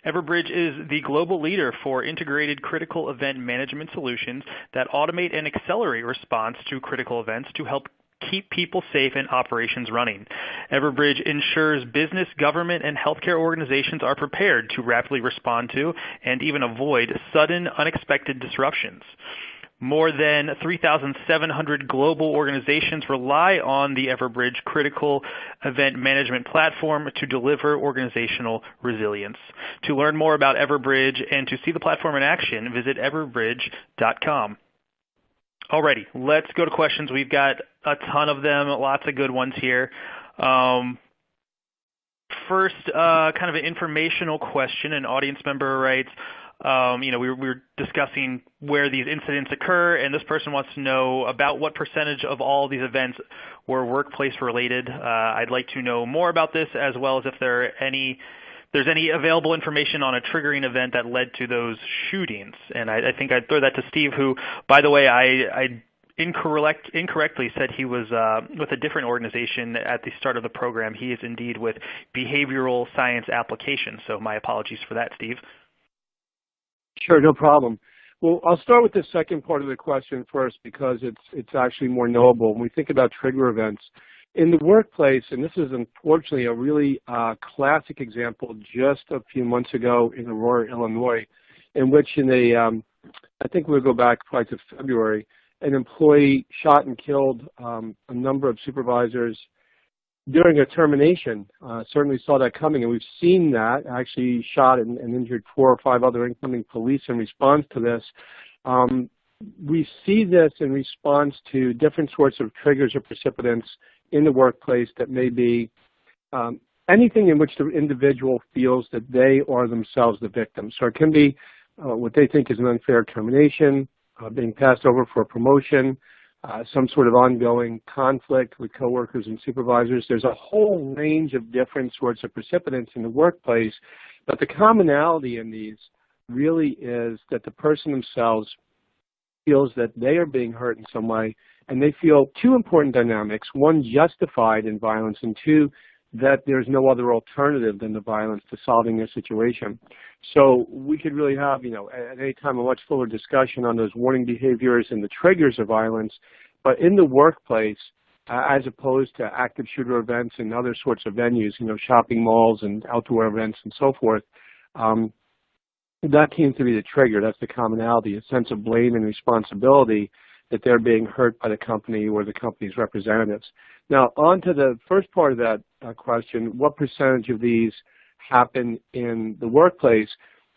Everbridge is the global leader for integrated critical event management solutions that automate and accelerate response to critical events to help keep people safe and operations running. Everbridge ensures business, government, and healthcare organizations are prepared to rapidly respond to and even avoid sudden, unexpected disruptions. More than 3,700 global organizations rely on the Everbridge Critical Event Management Platform to deliver organizational resilience. To learn more about Everbridge and to see the platform in action, visit everbridge.com. Alrighty, let's go to questions. We've got a ton of them, lots of good ones here. First, kind of an informational question. An audience member writes, you know, we were discussing where these incidents occur, and this person wants to know about what percentage of all these events were workplace related. I'd like to know more about this, as well as if there's any available information on a triggering event that led to those shootings. And I think I'd throw that to Steve, who, by the way, I incorrectly said he was with a different organization at the start of the program. He is indeed with Behavioral Science Applications, so my apologies for that, Steve. Sure, no problem. Well, I'll start with the second part of the question first, because it's actually more knowable. When we think about trigger events in the workplace, and this is unfortunately a really classic example just a few months ago in Aurora, Illinois, in which I think we'll go back probably to February, an employee shot and killed a number of supervisors during a termination. Certainly saw that coming, and we've seen that, actually shot and injured 4 or 5 other incoming police in response to this. We see this in response to different sorts of triggers or precipitants in the workplace that may be anything in which the individual feels that they are themselves the victim. So it can be what they think is an unfair termination, being passed over for a promotion, some sort of ongoing conflict with coworkers and supervisors. There's a whole range of different sorts of precipitants in the workplace, but the commonality in these really is that the person themselves feels that they are being hurt in some way, and they feel 2 important dynamics: 1, justified in violence, and 2, that there's no other alternative than the violence to solving their situation. So we could really have, at any time a much fuller discussion on those warning behaviors and the triggers of violence. But in the workplace, as opposed to active shooter events and other sorts of venues, shopping malls and outdoor events and so forth, that seems to be the trigger. That's the commonality, a sense of blame and responsibility that they're being hurt by the company or the company's representatives. Now, on to the first part of that question, what percentage of these happen in the workplace?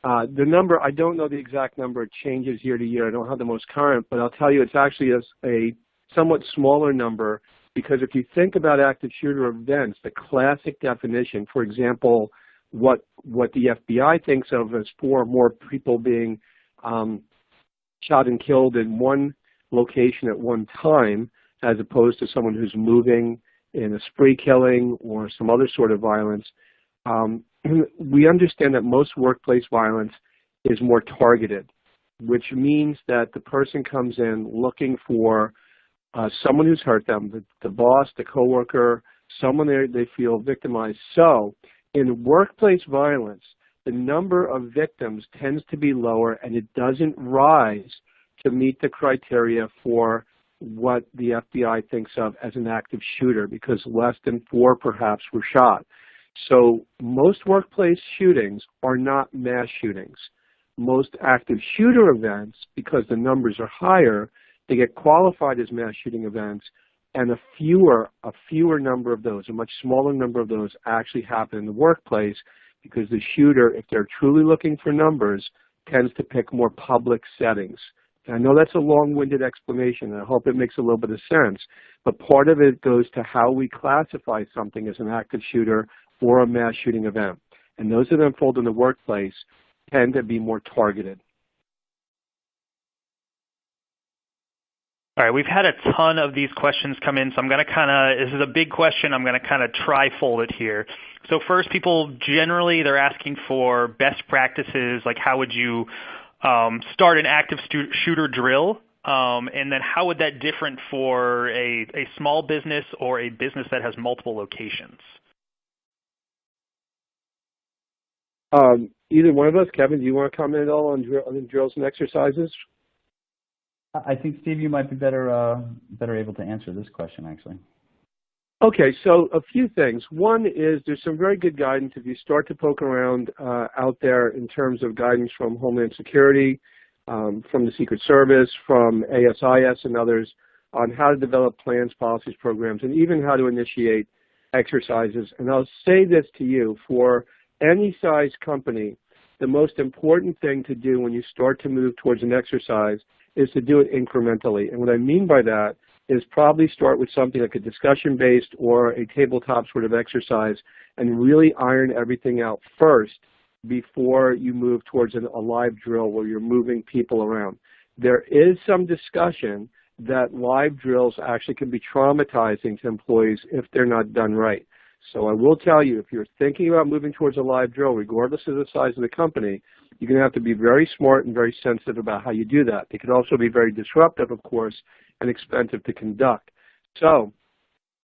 The number, I don't know the exact number. It changes year to year. I don't have the most current, but I'll tell you it's actually a somewhat smaller number, because if you think about active shooter events, the classic definition, for example, what the FBI thinks of as 4 or more people being shot and killed in one location at one time, as opposed to someone who's moving in a spree killing or some other sort of violence, we understand that most workplace violence is more targeted, which means that the person comes in looking for someone who's hurt them, the boss, the coworker, someone they feel victimized. So in workplace violence, the number of victims tends to be lower, and it doesn't rise to meet the criteria for what the FBI thinks of as an active shooter, because less than 4 perhaps were shot. So most workplace shootings are not mass shootings. Most active shooter events, because the numbers are higher, they get qualified as mass shooting events, and a fewer number of those, a much smaller number of those actually happen in the workplace, because the shooter, if they're truly looking for numbers, tends to pick more public settings. And I know that's a long-winded explanation, and I hope it makes a little bit of sense, but part of it goes to how we classify something as an active shooter or a mass shooting event. And those that unfold in the workplace tend to be more targeted. All right, we've had a ton of these questions come in, so I'm going to this is a big question, I'm going to kind of tri-fold it here. So first, people generally, they're asking for best practices, like how would you start an active shooter drill, and then how would that differ for a small business or a business that has multiple locations? Either one of us, Kevin, do you want to comment at all on drills and exercises? I think, Steve, you might be better able to answer this question, actually. Okay, so a few things. One is there's some very good guidance if you start to poke around out there in terms of guidance from Homeland Security, from the Secret Service, from ASIS and others on how to develop plans, policies, programs, and even how to initiate exercises. And I'll say this to you, for any size company, the most important thing to do when you start to move towards an exercise is to do it incrementally. And what I mean by that is probably start with something like a discussion-based or a tabletop sort of exercise and really iron everything out first before you move towards a live drill where you're moving people around. There is some discussion that live drills actually can be traumatizing to employees if they're not done right. So I will tell you, if you're thinking about moving towards a live drill, regardless of the size of the company, you're going to have to be very smart and very sensitive about how you do that. It can also be very disruptive, of course, and expensive to conduct. So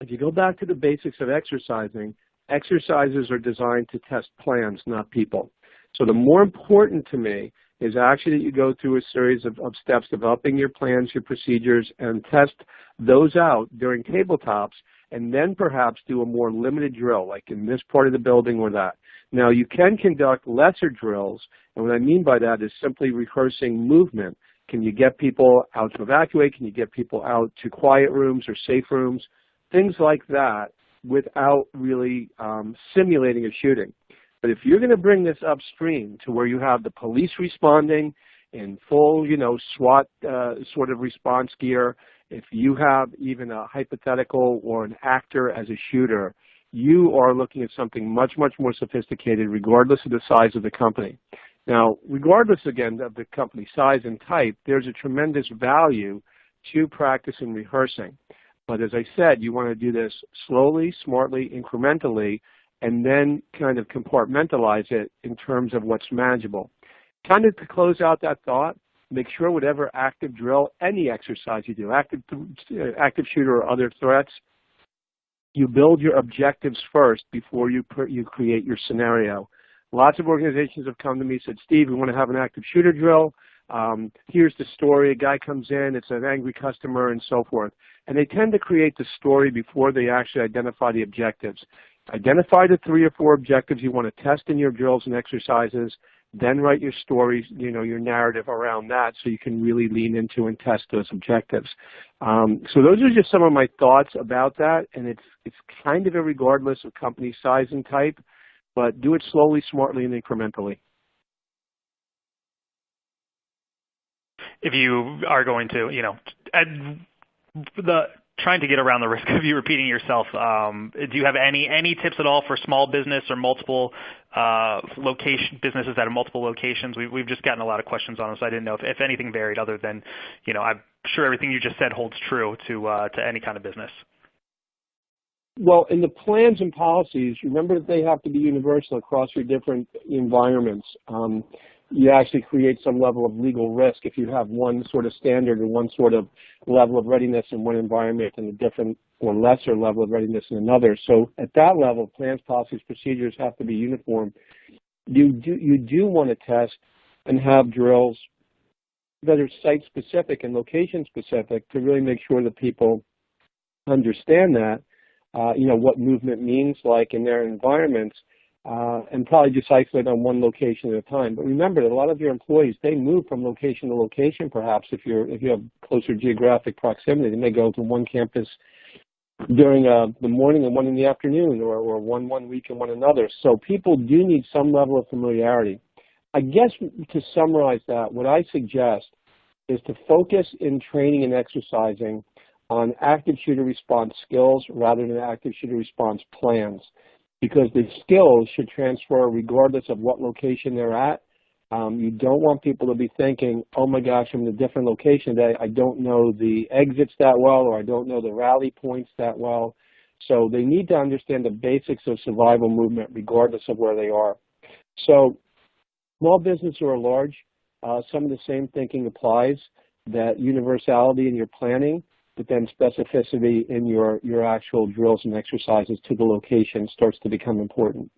if you go back to the basics of exercising, exercises are designed to test plans, not people. So the more important to me is actually that you go through a series of steps, developing your plans, your procedures, and test those out during tabletops, and then perhaps do a more limited drill, like in this part of the building or that. Now, you can conduct lesser drills, and what I mean by that is simply rehearsing movement. Can you get people out to evacuate? Can you get people out to quiet rooms or safe rooms? Things like that without really simulating a shooting. But if you're going to bring this upstream to where you have the police responding in full, SWAT sort of response gear, if you have even a hypothetical or an actor as a shooter, you are looking at something much, much more sophisticated regardless of the size of the company. Now, regardless, again, of the company size and type, there's a tremendous value to practice and rehearsing. But as I said, you want to do this slowly, smartly, incrementally, and then kind of compartmentalize it in terms of what's manageable. Kind of to close out that thought, make sure whatever active drill, any exercise you do, active shooter or other threats, you build your objectives first before you create your scenario. Lots of organizations have come to me and said, Steve, we want to have an active shooter drill. Here's the story. A guy comes in, it's an angry customer, and so forth. And they tend to create the story before they actually identify the objectives. Identify the 3 or 4 objectives you want to test in your drills and exercises, then write your stories, your narrative around that so you can really lean into and test those objectives. So those are just some of my thoughts about that, and it's kind of regardless of company size and type, but do it slowly, smartly, and incrementally. If you are going to, trying to get around the risk of you repeating yourself, do you have any tips at all for small business or multiple businesses that have multiple locations? We've just gotten a lot of questions on this. So I didn't know if anything varied other than, I'm sure everything you just said holds true to any kind of business. Well, in the plans and policies, remember that they have to be universal across your different environments. You actually create some level of legal risk if you have one sort of standard or one sort of level of readiness in one environment and a different or lesser level of readiness in another. So at that level, plans, policies, procedures have to be uniform. You do want to test and have drills that are site-specific and location-specific to really make sure that people understand that. What movement means like in their environments, and probably just isolate on one location at a time. But remember that a lot of your employees, they move from location to location perhaps if you have closer geographic proximity. They may go to one campus during the morning and one in the afternoon, or one week and one another. So people do need some level of familiarity. I guess to summarize that, what I suggest is to focus in training and exercising on active shooter response skills rather than active shooter response plans, because the skills should transfer regardless of what location they're at. You don't want people to be thinking, oh my gosh, I'm in a different location today. I don't know the exits that well, or I don't know the rally points that well. So they need to understand the basics of survival movement regardless of where they are. So small business or large, some of the same thinking applies, that universality in your planning, but then specificity in your actual drills and exercises to the location starts to become important.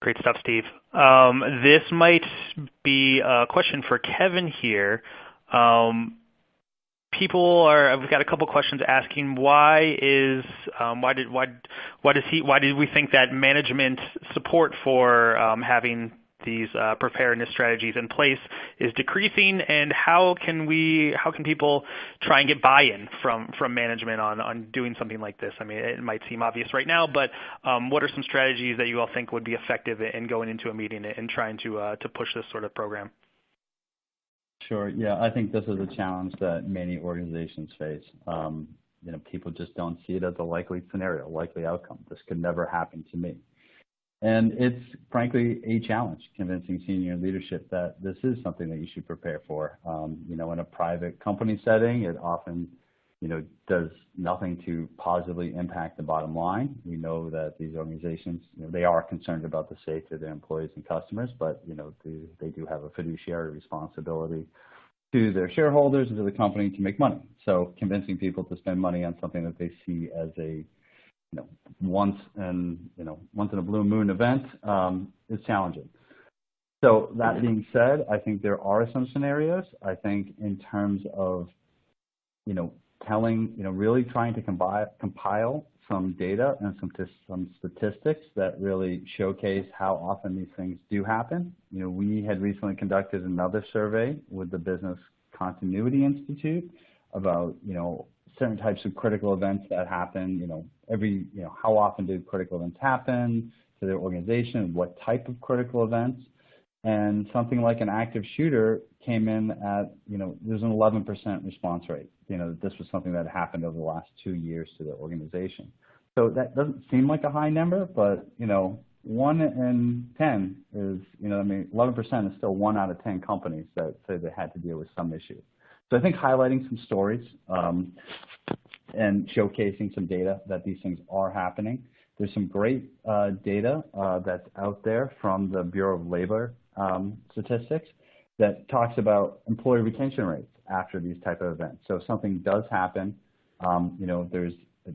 Great stuff, Steve. This might be a question for Kevin here. We've got a couple questions asking why did we think that management support for having these preparedness strategies in place is decreasing, and how can people try and get buy-in from management on doing something like this? I mean, it might seem obvious right now, but what are some strategies that you all think would be effective in going into a meeting and trying to push this sort of program? Sure. Yeah, I think this is a challenge that many organizations face. People just don't see it as a likely scenario, likely outcome. This could never happen to me. And it's frankly a challenge convincing senior leadership that this is something that you should prepare for. In a private company setting, it often, does nothing to positively impact the bottom line. We know that these organizations, they are concerned about the safety of their employees and customers, but, they do have a fiduciary responsibility to their shareholders and to the company to make money. So convincing people to spend money on something that they see as a once in a blue moon event is challenging. So that being said, I think there are some scenarios. I think in terms of really trying to compile some data and some statistics that really showcase how often these things do happen. We had recently conducted another survey with the Business Continuity Institute about certain types of critical events that happen, how often do critical events happen to their organization, what type of critical events, and something like an active shooter came in at, there's an 11% response rate. This was something that happened over the last 2 years to the organization. So that doesn't seem like a high number, but, 1 in 10 is, 11% is still 1 out of 10 companies that say they had to deal with some issue. So I think highlighting some stories and showcasing some data that these things are happening. There's some great data that's out there from the Bureau of Labor statistics that talks about employee retention rates after these type of events. So if something does happen, There's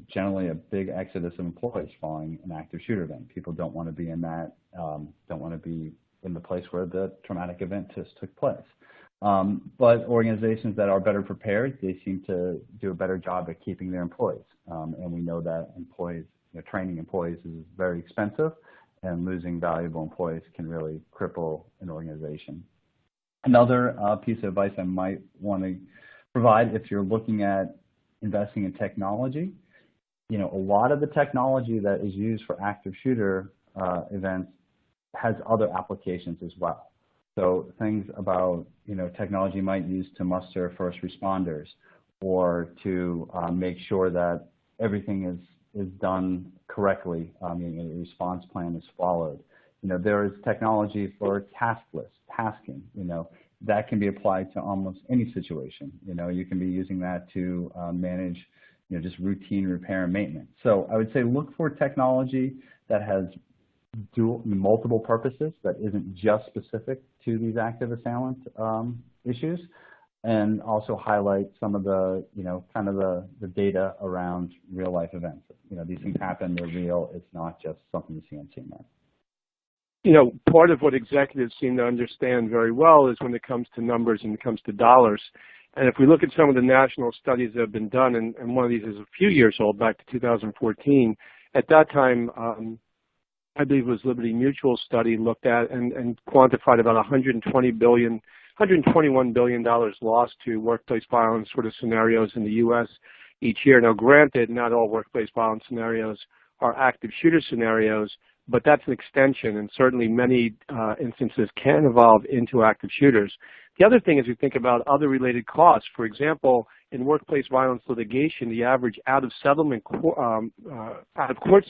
generally a big exodus of employees following an active shooter event. People don't want to be in that, don't want to be in the place where the traumatic event just took place. But organizations that are better prepared, they seem to do a better job at keeping their employees. And we know that training employees is very expensive, and losing valuable employees can really cripple an organization. Another piece of advice I might want to provide if you're looking at investing in technology, a lot of the technology that is used for active shooter events has other applications as well. So things about, technology you might use to muster first responders, or to make sure that everything is done correctly, a response plan is followed. There is technology for task lists, tasking, that can be applied to almost any situation. You can be using that to manage, just routine repair and maintenance. So I would say look for technology that has multiple purposes, that isn't just specific to these active assailant issues, and also highlight some of the, kind of the data around real life events. These things happen, they're real, it's not just something you see on CNN. Part of what executives seem to understand very well is when it comes to numbers and it comes to dollars. And if we look at some of the national studies that have been done, and one of these is a few years old, back to 2014, at that time, I believe it was Liberty Mutual study looked at and quantified about $121 billion lost to workplace violence sort of scenarios in the U.S. each year. Now, granted, not all workplace violence scenarios are active shooter scenarios, but that's an extension, and certainly many instances can evolve into active shooters. The other thing is we think about other related costs. For example, in workplace violence litigation, the average out-of-court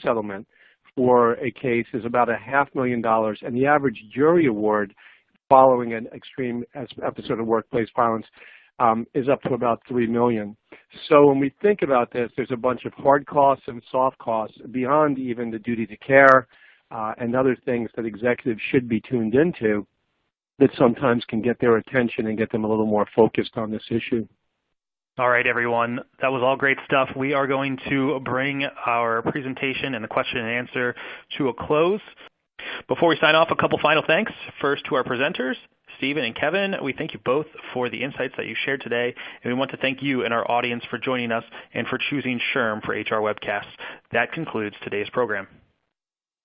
settlement for a case is about $500,000, and the average jury award following an extreme episode of workplace violence is up to about $3 million. So when we think about this, there's a bunch of hard costs and soft costs beyond even the duty to care and other things that executives should be tuned into that sometimes can get their attention and get them a little more focused on this issue. All right, everyone. That was all great stuff. We are going to bring our presentation and the question and answer to a close. Before we sign off, a couple final thanks. First to our presenters, Stephen and Kevin. We thank you both for the insights that you shared today, and we want to thank you and our audience for joining us and for choosing SHRM for HR Webcasts. That concludes today's program.